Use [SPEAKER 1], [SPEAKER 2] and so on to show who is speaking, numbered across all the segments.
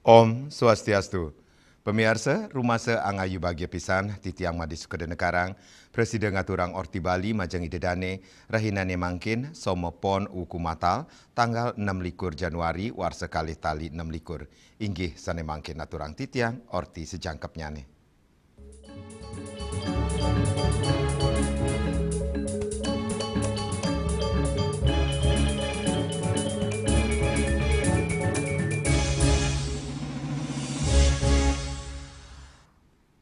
[SPEAKER 1] Om Swastiastu. Pemirsa, rumasa angayu bagia pisan titiang madis kedenekarang, Presiden ngaturang Orti Bali majangi dedane, rahinane mangkin, somo pon uku matal, tanggal 6 Januari war sekali tali 6 likur. Inggih sane mangkin naturang titiang Orti sejangkepnya nih.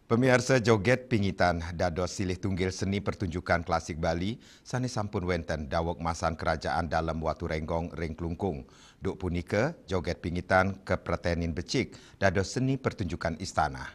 [SPEAKER 1] Pemirsa joget pingitan dados silih tunggil seni pertunjukan klasik Bali sane sampun wenten dawok masan kerajaan dalam watu renggong ring klungkung. Duk punika joget pingitan kepretenin becik dados seni pertunjukan istana.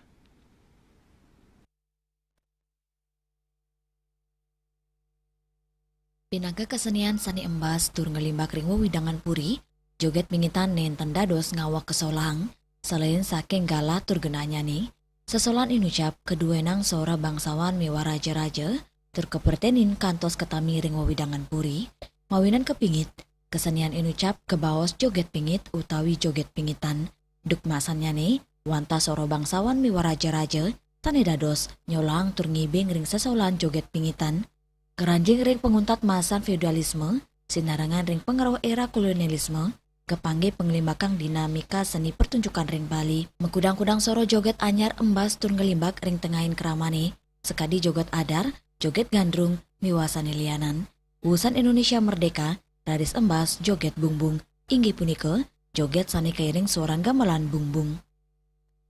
[SPEAKER 2] Pinaga kesenian sani embas tur ngelimbak ring wewidangan puri, joget pingitan nenten dados ngawak kesolang, selain saking gala tur genanya nih, sesolan inucap kedua nang sora bangsawan miwa raja-raja, tur kepertenin kantos ketami ring wewidangan puri, mawinan kepingit, kesenian inucap kebaos joget pingit utawi joget pingitan, duk masannya nih, wanta soro bangsawan miwa raja-raja, tane dados nyolang tur ngibing ring sesolan joget pingitan, keranjing ring penguntat masan feudalisme, sinarangan ring pengaruh era kolonialisme, kepangge pengelimbakan dinamika seni pertunjukan ring Bali, mengkudang-kudang soro joget anyar embas tur ngelimbak ring tengahin keramane, sekadi joget adar, joget gandrung, miwasani lianan. Urusan Indonesia Merdeka, radis embas joget bungbung, inggi punika, joget sani kairing suaran gamelan bungbung.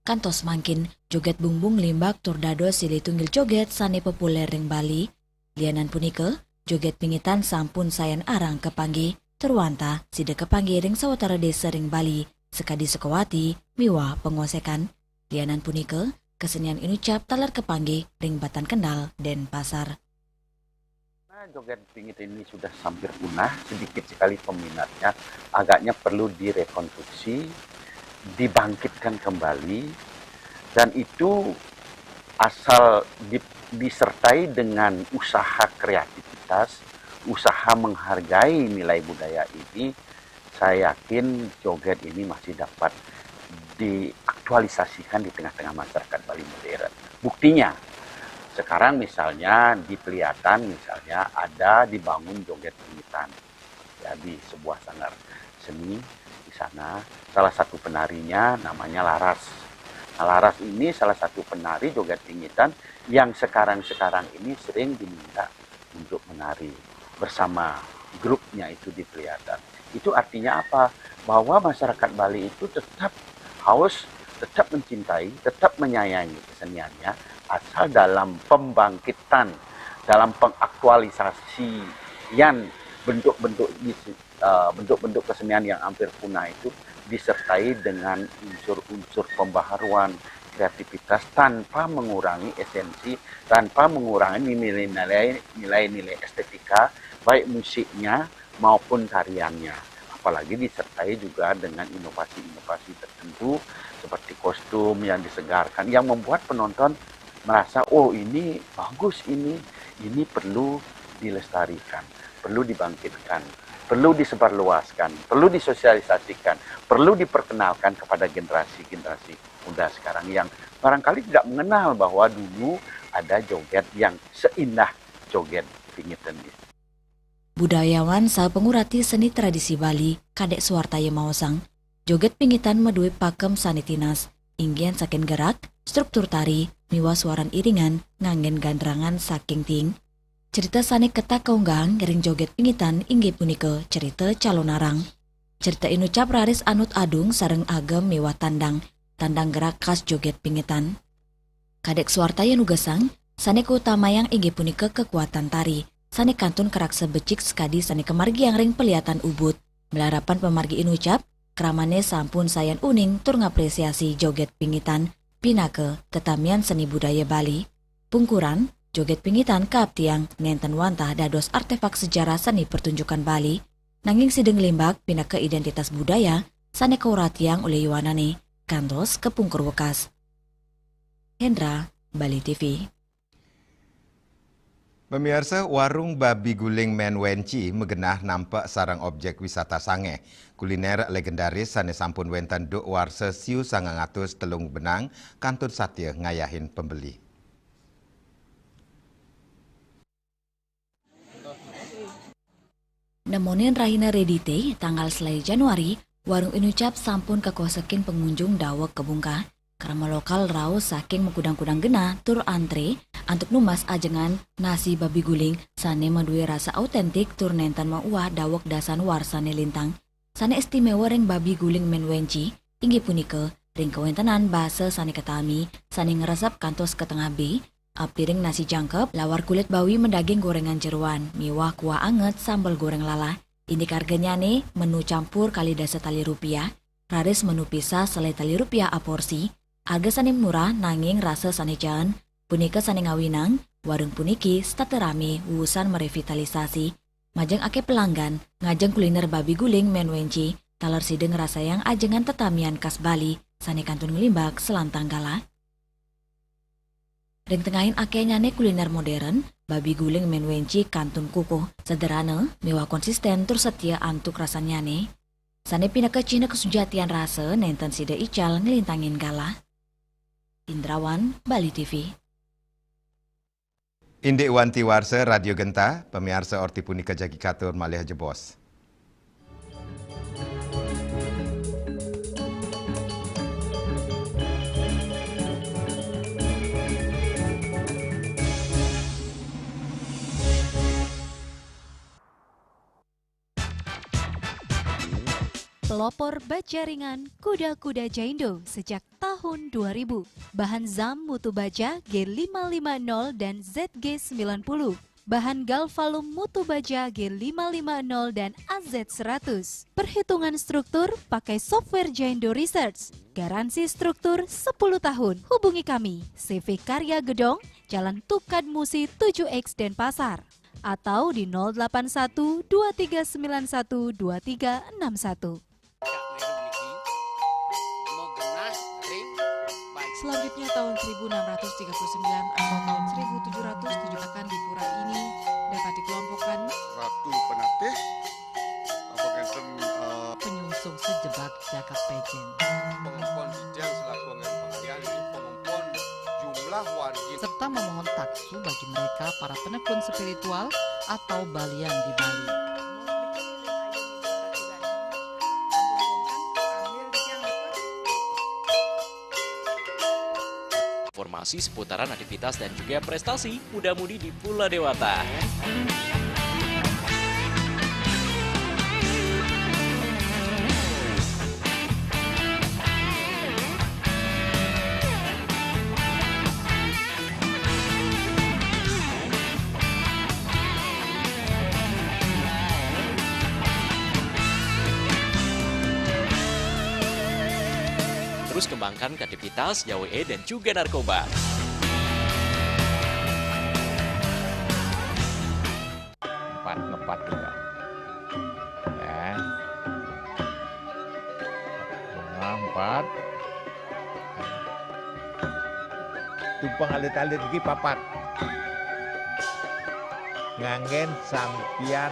[SPEAKER 2] Kantos mangkin, joget bungbung limbak tur dados silih tunggil joget sani populer ring Bali, lianan punika, joget pingitan sampun sayan arang kepangge, terwanta sida kepangge ring sawatara desa ring Bali, sekadi Sukawati, miwa pengosekan. Lianan punika, kesenian inucap talar kepangge ring Batan Kendal, Denpasar.
[SPEAKER 3] Joget pingit ini sudah hampir punah, sedikit sekali peminatnya, agaknya perlu direkonstruksi, dibangkitkan kembali, dan itu asal disertai dengan usaha kreativitas, usaha menghargai nilai budaya ini, saya yakin joget ini masih dapat diaktualisasikan di tengah-tengah masyarakat Bali modern. Buktinya, sekarang misalnya di Peliatan misalnya ada dibangun joget pingitan ya, di sebuah sanggar seni di sana. Salah satu penarinya namanya Laras. Nah, Laras ini salah satu penari joget pingitan yang sekarang ini sering diminta untuk menari bersama grupnya itu di Peliatan. Itu artinya apa? Bahwa masyarakat Bali itu tetap haus, tetap mencintai, tetap menyayangi keseniannya, asal dalam pembangkitan, dalam pengaktualisasian bentuk-bentuk kesenian yang hampir punah itu disertai dengan unsur-unsur pembaharuan, kreativitas tanpa mengurangi esensi, tanpa mengurangi nilai-nilai estetika, baik musiknya maupun tariannya. Apalagi disertai juga dengan inovasi-inovasi tertentu seperti kostum yang disegarkan, yang membuat penonton merasa, oh ini bagus, ini perlu dilestarikan, perlu dibangkitkan, perlu disebarluaskan, perlu disosialisasikan, perlu diperkenalkan kepada generasi-generasi muda sekarang yang barangkali tidak mengenal bahwa dulu ada joget yang seindah joget pingitan ini.
[SPEAKER 2] Budayawan sa pengurati seni tradisi Bali, Kadek Suwartaya Maosang, joget pingitan medue pakem sanitinas, inggian saking gerak, struktur tari, miwa suaran iringan, ngangen gandrangan saking ting. Cerita sane ketak kaunggang ring joget pingitan inggih punika cerita calon arang. Cerita inucap raris anut adung sareng agem miwa tandang gerak khas joget pingitan. Kadek Suwartaya nugasang, sane keutamayang inggih punika kekuatan tari, sane kantun kerak sebecik sekadi sane kemargi yang ring Peliatan Ubud. Melarapan pemargi inucap, keramane sampun sayan uning tur ngapresiasi joget pingitan, pinake ketamian seni budaya Bali. Pungkuran, joget pingitan kaaptiang nenten wantah dados artefak sejarah seni pertunjukan Bali, nanging sideng limbak pinake identitas budaya, sane kauratiang oleh Yuwanane, kantos kepungkur wekas. Hendra, Bali TV.
[SPEAKER 1] Pemirsa, warung babi guling Menwenci megenah nampak sarang objek wisata sange. Kuliner legendaris sane sampun wenten duk warsa siu 900 telung benang kantun satya ngayahin pembeli.
[SPEAKER 2] Nemonin Rahina Redite, tanggal selai Januari, warung Inucap sampun kekosekin pengunjung dawek kebungka. Karena lokal rau saking mengkudang-kudang gena tur antre untuk numas ajengan nasi babi guling sane madue rasa autentik tur nenten mauah dawek dasan warsane lintang. Sane istimewa reng babi guling Menwenci, inggih punika ring kewentenan base sane ketami sane ngeresep kantos ke tengah B. Piring nasi jangkep, lawar kulit bawi mendaging gorengan jeruan, miwah kuah anget sambal goreng lala. Ini harganya nih menu campur kali dasa tali rupiah, raris menu pisah selai tali rupiah a porsi. Harga sane murah nanging rasa sane jan, punika sane ngawinang, warung puniki state rame wusan merevitalisasi. Majeng ake pelanggan, ngajeng kuliner babi guling Menwenci, taler sideng rasa yang ajengan tetamian khas Bali, sane kantun ngelimbak selantang gala. Ring tengahin ake nyane kuliner modern, babi guling Menwenci kantun kukuh, sederhana, mewah konsisten tur setia antuk rasanya nih. Sane pindah ke Cina kesujatian rasa nenten sida ical ngelintangin gala. Indrawan, Bali TV.
[SPEAKER 1] Indik wanti warsa Radio Genta, pemirsa orti punika jagi katur malih jebos.
[SPEAKER 4] Pelopor baja ringan kuda-kuda Jaindo sejak tahun 2000. Bahan ZAM mutu baja G550 dan ZG90. Bahan Galvalum mutu baja G550 dan AZ100. Perhitungan struktur pakai software Jaindo Research. Garansi struktur 10 tahun. Hubungi kami, CV Karya Gedong, Jalan Tukad Musi 7X Denpasar. Atau di 081 2391 2361.
[SPEAKER 5] Selanjutnya tahun 1639 atau tahun 1707 akan di pura ini dapat dikelompokkan
[SPEAKER 6] Ratu Penatih
[SPEAKER 5] penyungsung sejebak Jakak Pejen,
[SPEAKER 6] pengempon Dijang selaku pengalian pengempon jumlah warga
[SPEAKER 5] serta memohon taksu bagi mereka para penekun spiritual atau balian di Bali.
[SPEAKER 7] Informasi seputaran aktivitas dan juga prestasi muda-mudi di Pulau Dewata. Terus kembangkan kreativitas, YWE dan juga narkoba.
[SPEAKER 8] Ngepat juga. Ya. Bunga 4. Tumpang alit-alit lagi papat. Ngangen sampian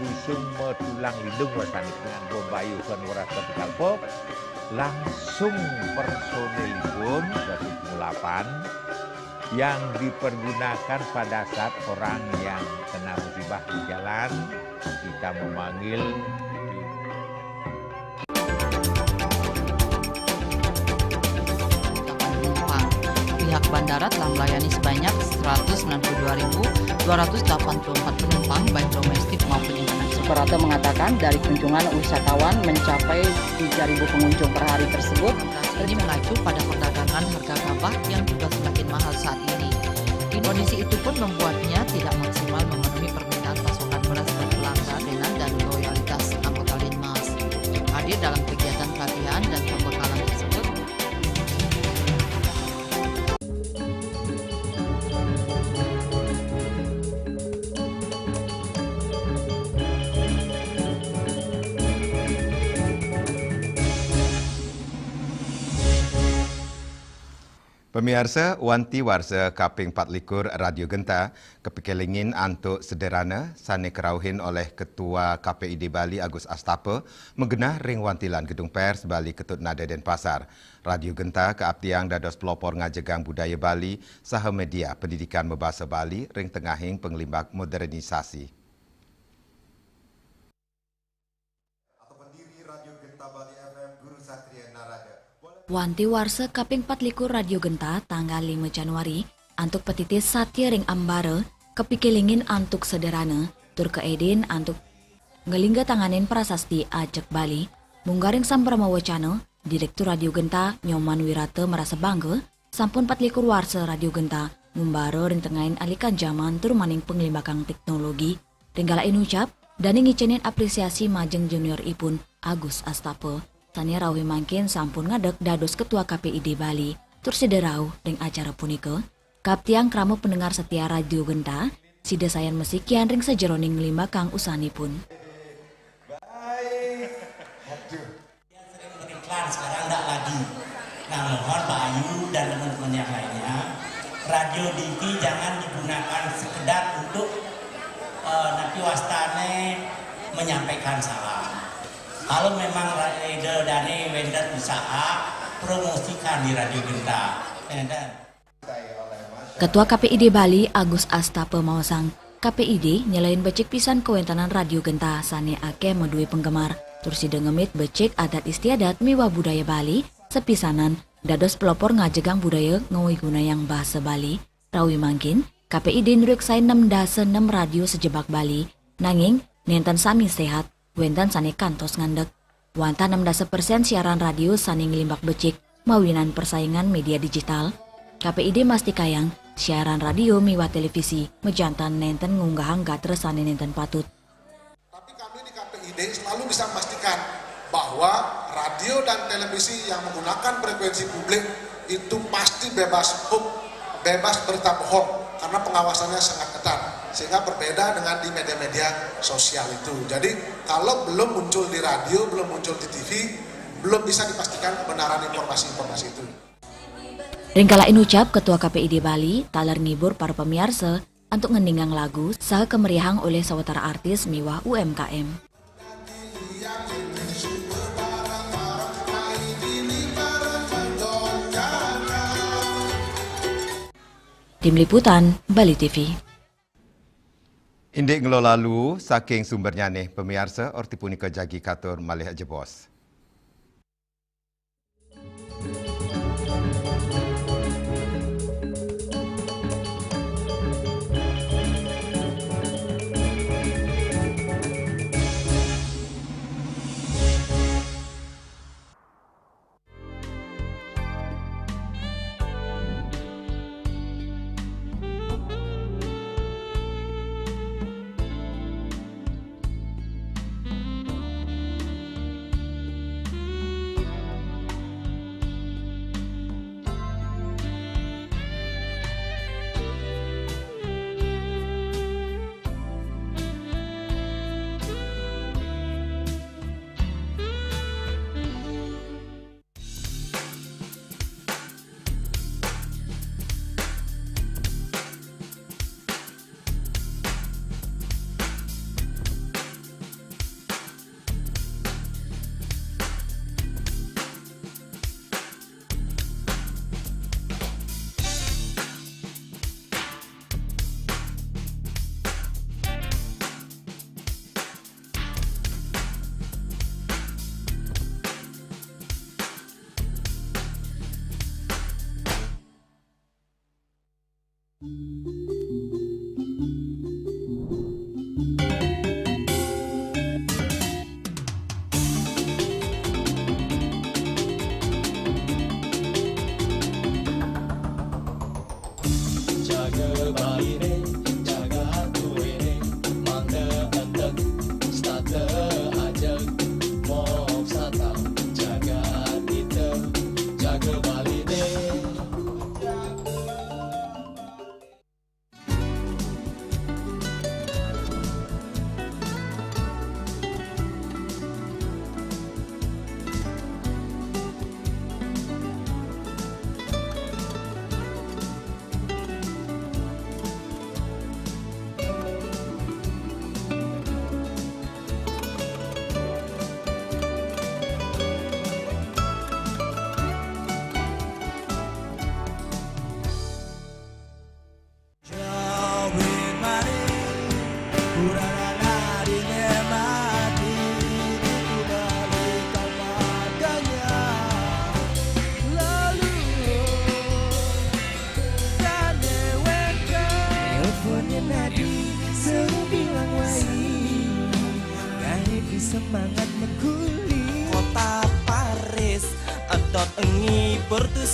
[SPEAKER 8] busung metulang lindung wasani dengan bombayu kan warasa kalpo. Langsung personelipun 108 yang dipergunakan pada saat orang yang kena musibah di jalan kita memanggil
[SPEAKER 5] penumpang. Pihak bandara telah melayani sebanyak 192.284 penumpang baik domestik maupun internasional.
[SPEAKER 9] Operator mengatakan dari kunjungan wisatawan mencapai 3.000 pengunjung per hari tersebut.
[SPEAKER 5] Operasi ini mengacu pada perdagangan harga gabah yang juga semakin mahal saat ini. Kondisi itu pun membuatnya tidak maksimal memenuhi permintaan pasokan beras ke pelanggan dengan dan loyalitas anggota Linmas. Hadir dalam kegiatan pelatihan dan pembekalan tersebut,
[SPEAKER 1] Pemirsa, wanti warsa kaping 24 Radio Genta kepikelingin antuk sederhana sane kerauhin oleh Ketua KPID Bali Agus Astapa mengenah ring wantilan Gedung Pers Bali Ketut Nada Denpasar. Radio Genta keabtiang dados pelopor ngajegang budaya Bali saha media pendidikan membahasa Bali ring tengahing penglimbak modernisasi.
[SPEAKER 2] Wanti warsa kaping 24 Radio Genta tanggal 5 Januari antuk petitis satya ring ambara kepikilingin antuk sederhana tur keedin antuk ngelingga tanganin prasasti ajak Bali munggaring samprama wacana Direktur Radio Genta Nyoman Wirata merasa bangga sampun 24 warsa Radio Genta ngumbara ring tengahin alikan zaman tur maning penglimbakang teknologi ringgala inucap dan ngicenin apresiasi majeng junior ipun Agus Astapa. Tania rawi mangkin sampun ngadek dados Ketua KPID Bali tur sederau ring acara punika kaptiang kramo pendengar setia Radio Genta sida sayan mesikian ring sejeroning lima kang usanipun.
[SPEAKER 10] Sering beriklan sekarang enggak lagi. Nah mohon Pak Ayu dan teman-teman yang lainnya, radio TV jangan digunakan sekedar untuk nanti wastane menyampaikan salam. Kalau memang rider dan vendor usaha, promosikan di Radio Genta.
[SPEAKER 2] Ketua KPID Bali Agus Astapa mawasang KPID nyelain becik pisan kewentanan Radio Genta sane ake medui penggemar tursi dengemit becik adat istiadat miwa budaya Bali sepisanan dados pelopor ngajegang budaya ngawiguna yang bahasa Bali rawi mangkin KPID nuriksain 6 radio sejebak Bali nanging nenten sami sehat wentan sane kantos ngandek. Wanta 60% siaran radio sane ngelimbak becik mawinan persaingan media digital. KPID masti kayang siaran radio miwa televisi mejantan nenten ngunggahang gatre sane nenten patut.
[SPEAKER 11] Tapi kami di KPID selalu bisa memastikan bahwa radio dan televisi yang menggunakan frekuensi publik itu pasti bebas hoax, bebas berita bohong karena pengawasannya sangat ketat. Sehingga berbeda dengan di media-media sosial itu. Jadi kalau belum muncul di radio, belum muncul di TV, belum bisa dipastikan kebenaran informasi-informasi itu.
[SPEAKER 2] Ringkala inucap Ketua KPID Bali taler ngibur para pemirsa untuk ngendingang lagu saha kemeriahang oleh sawetara artis miwah UMKM. Tim Liputan Bali TV.
[SPEAKER 1] Indik ngelolalu saking sumbernya nih pemirsa orti punika jagi katur malih aja bos.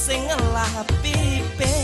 [SPEAKER 12] sing ngelah pipes.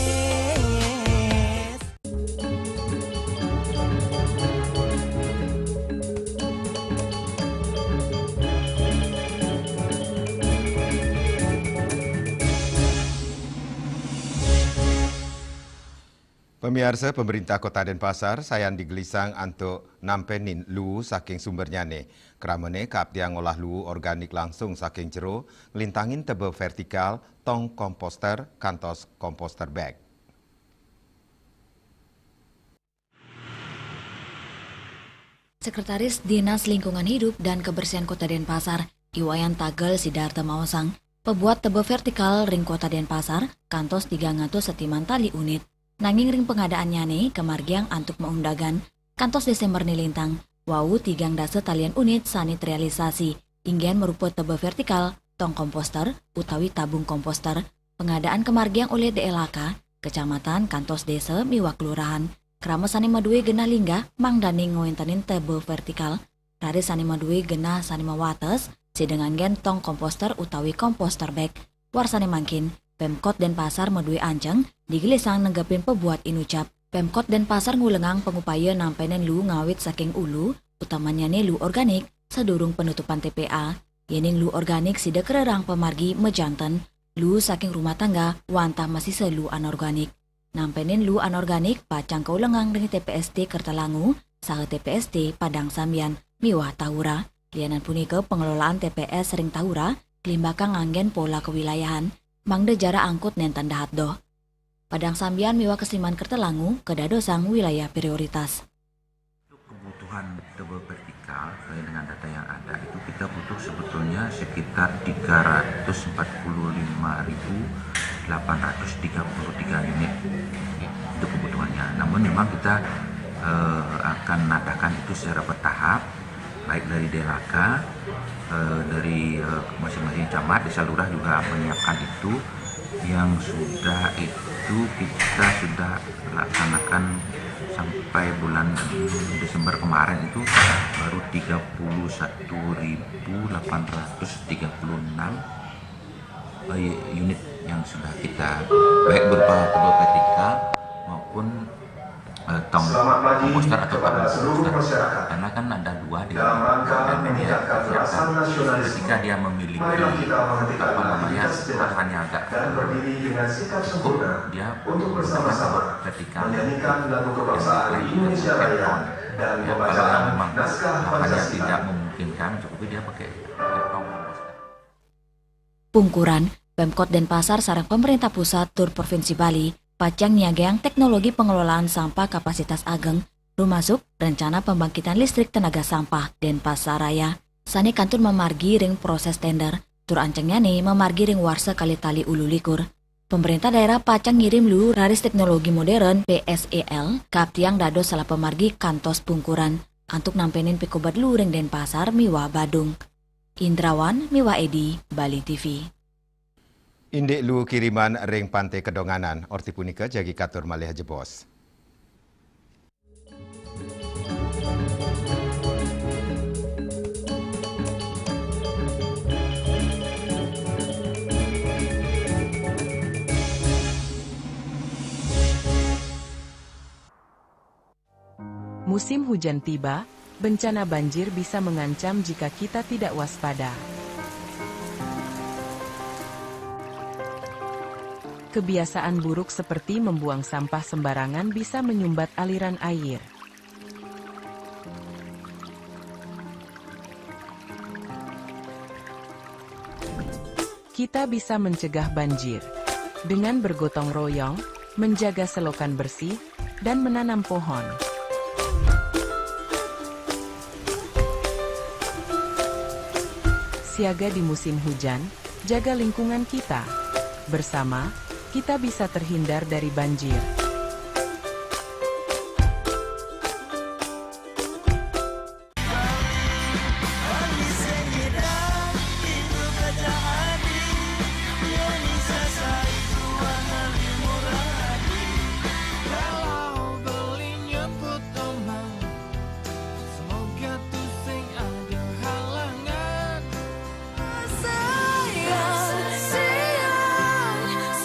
[SPEAKER 1] Pemirsa, pemerintah Kota Denpasar sayan digelisang untuk nampenin lu saking sumbernya nih. Keramane kap dia ngolah lu organik langsung saking jero, ngelintangin tebe vertikal, tong komposter, kantos komposter bag.
[SPEAKER 2] Sekretaris Dinas Lingkungan Hidup dan Kebersihan Kota Denpasar, Iwayan Tagel Sidarta Mawasang, pebuat tebe vertikal ring Kota Denpasar, kantos 300 setiman tali unit. Nanging ring pengadaannya nih kemargiang antuk meundagan, kantos Desember nilintang, wau 3 dasa talian unit sanit realisasi, inggian merupa tebe vertikal, tong komposter, utawi tabung komposter, pengadaan kemargiang oleh DLHK, Kecamatan Kantos Desa Miwa Kelurahan, kerama sanima due genah lingga, mangdani ngointenin tebe vertikal, rari sanima due genah sanima wates, sedengan gen tong komposter utawi komposter bag, warsane mangkin, Pemkot Denpasar medue anceng, digelisang nenggapin pebuat inucap. Pemkot Denpasar ngulengang pengupaya nampenen lu ngawit saking ulu, utamanya nih lu organik, sedurung penutupan TPA. Yening lu organik sida kererang pemargi mejanten, lu saking rumah tangga, wantah masih selu anorganik. Nampenin lu anorganik, pacang kaulengang dengan TPST Kertalangu, saha TPST Padang Sambian, Miwah Tahura. Lianan punika pengelolaan TPS Ring Tahura, kelimbakang anggen pola kewilayahan, mangde jara angkut nenten dahat doh. Padang Sambian Miwa Kesiman Kertelangu kedadosang wilayah prioritas.
[SPEAKER 13] Untuk kebutuhan tebe vertikal dengan data yang ada itu kita butuh sebetulnya sekitar 345.833 unit itu kebutuhannya. Namun memang kita akan nadakan itu secara bertahap, baik dari DLHK, dari masing-masing camat, desa lurah juga menyiapkan itu. Yang sudah itu kita sudah laksanakan sampai bulan Desember kemarin itu baru 31.836 unit yang sudah kita baik berupa tebe vertikal maupun tong komposter atau tabung komposter, karena kan ada dua di dan media siapkan ketika dia memiliki lahannya agak cukup, dia menggunakan tabung vertikal yang kalau memang lahannya tidak memungkinkan cukup dia pakai tong komposter.
[SPEAKER 2] Pungkuran, Pemkot Denpasar sareng pemerintah pusat tur Provinsi Bali pacang nyageang teknologi pengelolaan sampah kapasitas ageng, rumasuk rencana pembangkitan listrik tenaga sampah Denpasar Raya. Sani kantun memargi ring proses tender, tur ancengnya nih memargi ring warsa kali tali ulu likur. Pemerintah daerah pacang ngirim lu raris teknologi modern PSEL, kap tiang dado salah pemargi kantos pungkuran, antuk nampenin pikobat lu ring Denpasar Miwa Badung. Indrawan Miwa Edi, Bali TV.
[SPEAKER 1] Indek lu kiriman ring pantai Kedonganan, orti punika jagi katur malih jebos.
[SPEAKER 14] Musim hujan tiba, bencana banjir bisa mengancam jika kita tidak waspada. Kebiasaan buruk seperti membuang sampah sembarangan bisa menyumbat aliran air. Kita bisa mencegah banjir dengan bergotong royong, menjaga selokan bersih, dan menanam pohon. Siaga di musim hujan, jaga lingkungan kita. Bersama, kita bisa terhindar dari banjir.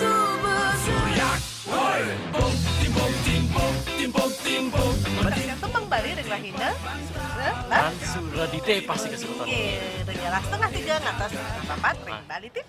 [SPEAKER 12] So
[SPEAKER 15] balik dari Rahina.
[SPEAKER 7] Dan sudah dite pasti kesulitan.
[SPEAKER 15] Iya, dengan 2:30 ngatos papat balik tip.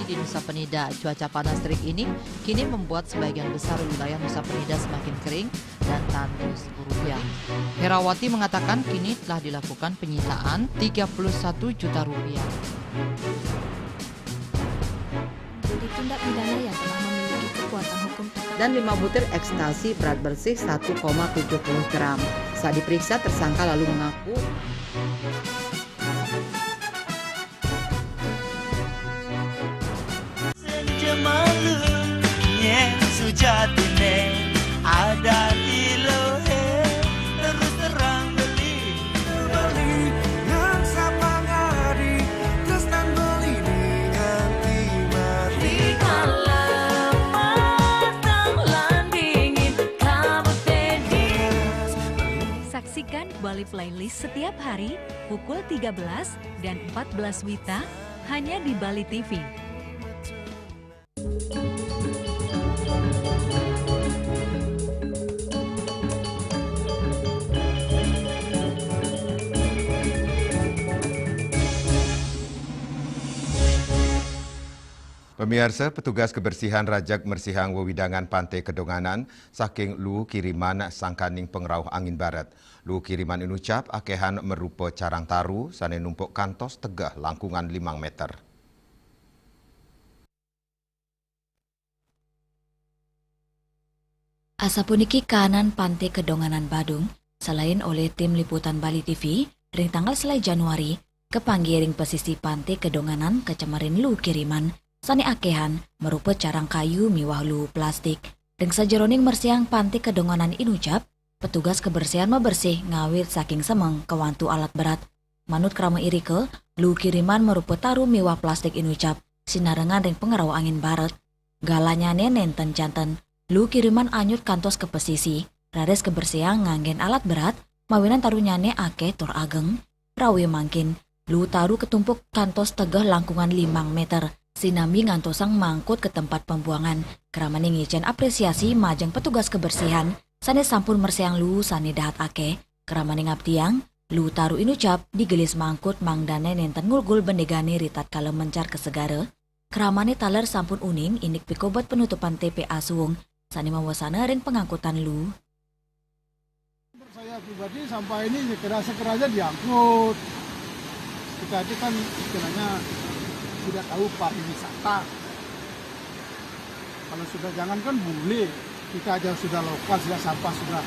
[SPEAKER 5] Di Nusa Penida, cuaca panas terik ini kini membuat sebagian besar wilayah Nusa Penida semakin kering dan tandus Rupiah. Herawati mengatakan kini telah dilakukan penyitaan 31 juta rupiah.
[SPEAKER 2] Tindak pidana yang telah memiliki kekuatan hukum
[SPEAKER 9] dan 5 butir ekstasi berat bersih 1,70 gram. Saat diperiksa, tersangka lalu mengaku
[SPEAKER 12] Malumnya sujatine ada di lohe terus terang beli yang sapang hari terus dan beli nganti mati
[SPEAKER 15] Kalau matang landingin kabut tenis.
[SPEAKER 4] Saksikan Bali Playlist setiap hari pukul 13 dan 14 WITA hanya di Bali TV.
[SPEAKER 1] Pemirsa, petugas kebersihan Rajak Mersihang Wewidangan Pantai Kedonganan saking lu kiriman sangkaning pengrauh angin barat. Lu kiriman inucap akehan merupa carang taru sane numpuk kantos tegah langkungan 5 meter.
[SPEAKER 2] Asapuniki kanan Pantai Kedonganan Badung, selain oleh tim liputan Bali TV, ring tanggal selai Januari, kepanggiring pesisi Pantai Kedonganan kecemarin lu kiriman, sani akehan merupa carang kayu miwah lu plastik. Deng sajeroning mersiang Pantai Kedonganan inucap, petugas kebersihan membersih ngawit saking semeng kewantu alat berat. Manut krama irike, lu kiriman merupa taru miwah plastik inucap, sinarengan ring pengerau angin barat. Galanya nenten janten, lu kiriman anyut kantos ke pesisi, rares kebersihan nganggen alat berat, mawinan tarunyane ake tur ageng. Rawe mangkin, lu taru ketumpuk kantos tegah langkungan 5 meter. Sinambi ngantosang mangkut ke tempat pembuangan. Keramani ngicen apresiasi majeng petugas kebersihan. Sane sampun mersiang lu sane dahat ake. Keramani ngabtiang, lu taru inucap digelis mangkut mangdane nenten ngulgul bendegani ritat kalem mencar ke segara. Keramani taler sampun uning inik pikobat penutupan TPA Suwung. Sane mawasana ring pengangkutan lu.
[SPEAKER 16] Saya pribadi sampah ini sekera-sekera aja diangkut. Kita itu kan istilahnya tidak tahu pariwisata. Kalau sudah jangankan bule, kita aja sudah lokal, sudah sampah sudah.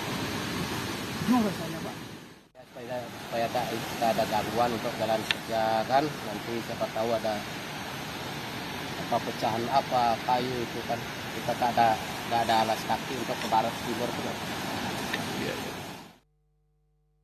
[SPEAKER 16] Gimana rasanya, Pak?
[SPEAKER 17] Supaya kita ada gangguan untuk jalan kerja kan, nanti siapa tahu ada apa pecahan apa kayu itu kan, kita tak ada alas kaki untuk ke barat timur kan.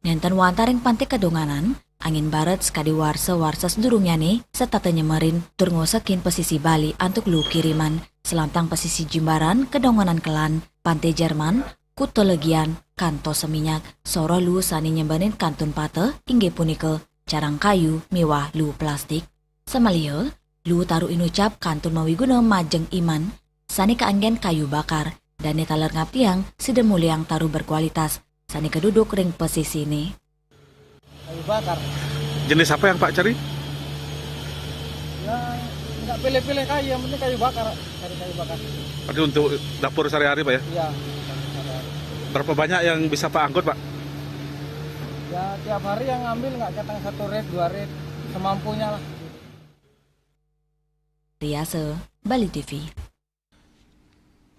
[SPEAKER 2] Nenten wantaring Pantai Kedonganan, angin barat sekadi warsa sedurungyane serta tenyemerin tur ngosekin pesisi Bali antuk lu kiriman selantang pesisi Jimbaran Kedonganan Kelan Pantai Jerman Kuto Legian Kanto Seminyak soro lu sani nyembanin kantun pate ingge punike carang kayu miwah lu plastik samalia lu taru inucap kantun mawiguna majeng iman sani keanggen kayu bakar dan netaler ngaptiang side muliang taru berkualitas sani keduduk ring pesisi ini.
[SPEAKER 17] Kayu bakar.
[SPEAKER 18] Jenis apa yang Pak cari?
[SPEAKER 17] Ya, nggak pilih-pilih kayu, yang penting kayu bakar. Cari kayu bakar.
[SPEAKER 18] Berarti untuk dapur sehari-hari Pak ya?
[SPEAKER 17] Iya.
[SPEAKER 18] Berapa banyak yang bisa Pak angkut Pak?
[SPEAKER 17] Ya, tiap hari yang ngambil nggak ketang 1 red, 2 red, semampunya lah.
[SPEAKER 2] Riase, Bali TV.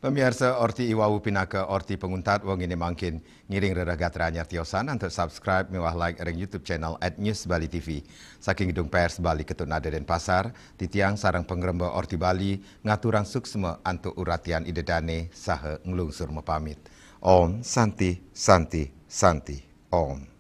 [SPEAKER 1] Pemirsa orti iwawu pinaka orti penguntat wong ini mangkin ngiring reragat ranyar tiosan untuk subscribe mewah like ring YouTube channel @News Bali TV. Saking gedung pers Bali Ketut Nada Denpasar, titiang sarang pengremba orti Bali ngaturang suksma antuk uratian idedane saha ngelungsur mepamit. Om Santi Santi Santi Om.